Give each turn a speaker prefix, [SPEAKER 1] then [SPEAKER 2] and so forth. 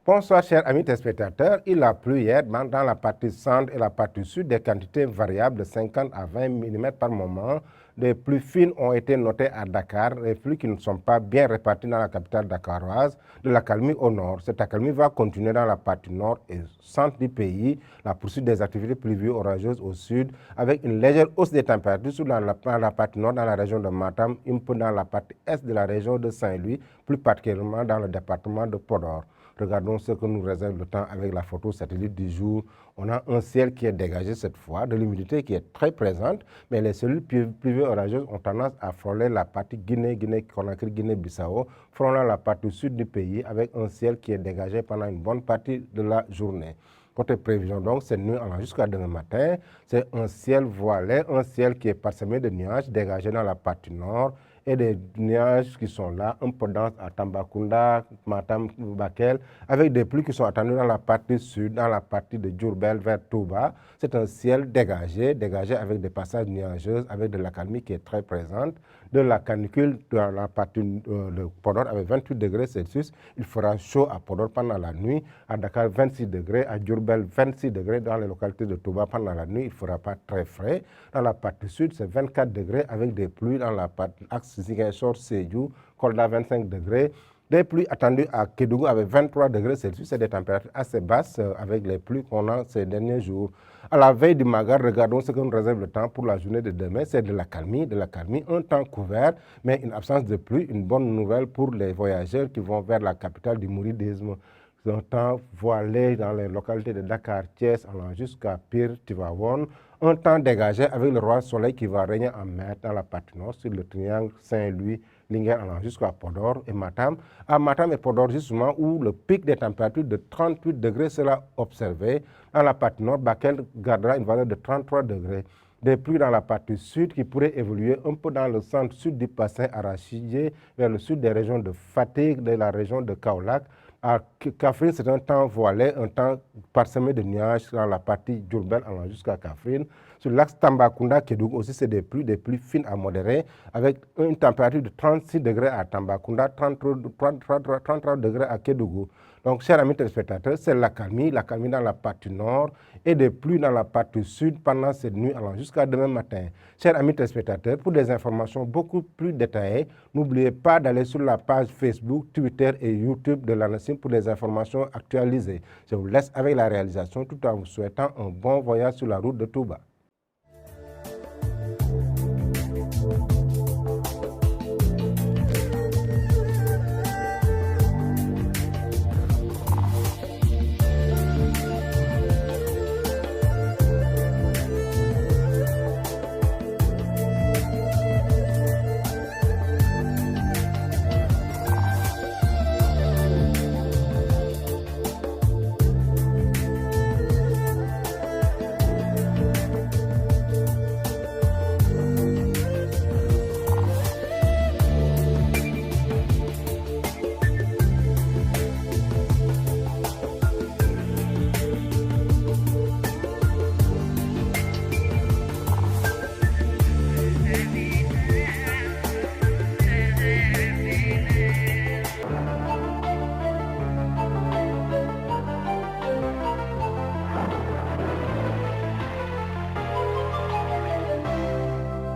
[SPEAKER 1] Bonsoir chers amis téléspectateurs, il a plu hier dans la partie centre et la partie sud des quantités variables de 50 à 20 mm par moment. Les pluies fines ont été notées à Dakar, les pluies qui ne sont pas bien réparties dans la capitale dakaroise, de l'accalmie au nord. Cette accalmie va continuer dans la partie nord et centre du pays, la poursuite des activités pluvieuses orageuses au sud, avec une légère hausse des températures dans la partie nord, dans la région de Matam, un peu dans la partie est de la région de Saint-Louis, plus particulièrement dans le département de Podor. Regardons ce que nous réserve le temps avec la photo satellite du jour. On a un ciel qui est dégagé cette fois, de l'humidité qui est très présente, mais les cellules pluvieuses orageuses ont tendance à frôler la partie Guinée-Conakry, Guinée-Bissau, frôlant la partie sud du pays avec un ciel qui est dégagé pendant une bonne partie de la journée. Côté prévision, donc, cette nuit allant jusqu'à demain matin, c'est un ciel voilé, un ciel qui est parsemé de nuages dégagés dans la partie nord et des nuages qui sont là, un peu denses à Tambacounda, Matam, Bakel, avec des pluies qui sont attendues dans la partie sud, dans la partie de Diourbel vers Touba. C'est un ciel dégagé avec des passages nuageux, avec de l'accalmie qui est très présente, de la canicule dans la partie de Podor avec 28 degrés Celsius. Il fera chaud à Podor pendant la nuit, à Dakar 26 degrés, à Diourbel 26 degrés, dans les localités de Touba pendant la nuit, il ne fera pas très frais. Dans la partie sud, c'est 24 degrés avec des pluies dans la partie axe Ziguinchor, Sédhiou, Kolda 25 degrés. Des pluies attendues à Kédougou avec 23 degrés Celsius, c'est des températures assez basses avec les pluies qu'on a ces derniers jours. À la veille du Magar, regardons ce que nous réserve le temps pour la journée de demain. C'est de l'accalmie, un temps couvert, mais une absence de pluie, une bonne nouvelle pour les voyageurs qui vont vers la capitale du mouridisme. Un temps voilé dans les localités de Dakar, Thiès, allant jusqu'à Pire, Tivaouane. Un temps dégagé avec le roi soleil qui va régner en mer dans la partie nord sur le triangle Saint-Louis, Linguère allant jusqu'à Podor et Matam. À Matam et Podor, justement, où le pic des températures de 38 degrés sera observé. Dans la partie nord, Bakel gardera une valeur de 33 degrés. Des pluies dans la partie sud qui pourraient évoluer un peu dans le centre-sud du bassin arachidier, vers le sud des régions de Fatigue, de la région de Kaolack. À Kaffrine, c'est un temps voilé, un temps parsemé de nuages dans la partie Diourbel allant jusqu'à Kaffrine. Sur l'axe Tambacounda, Kédougou aussi, c'est des pluies fines à modérées, avec une température de 36 degrés à Tambacounda, 33 degrés à Kédougou. Donc, chers amis téléspectateurs, c'est l'accalmie dans la partie nord et des pluies dans la partie sud pendant cette nuit allant jusqu'à demain matin. Chers amis téléspectateurs, pour des informations beaucoup plus détaillées, n'oubliez pas d'aller sur la page Facebook, Twitter et YouTube de l'ANACIM pour des informations actualisées. Je vous laisse avec la réalisation tout en vous souhaitant un bon voyage sur la route de Touba.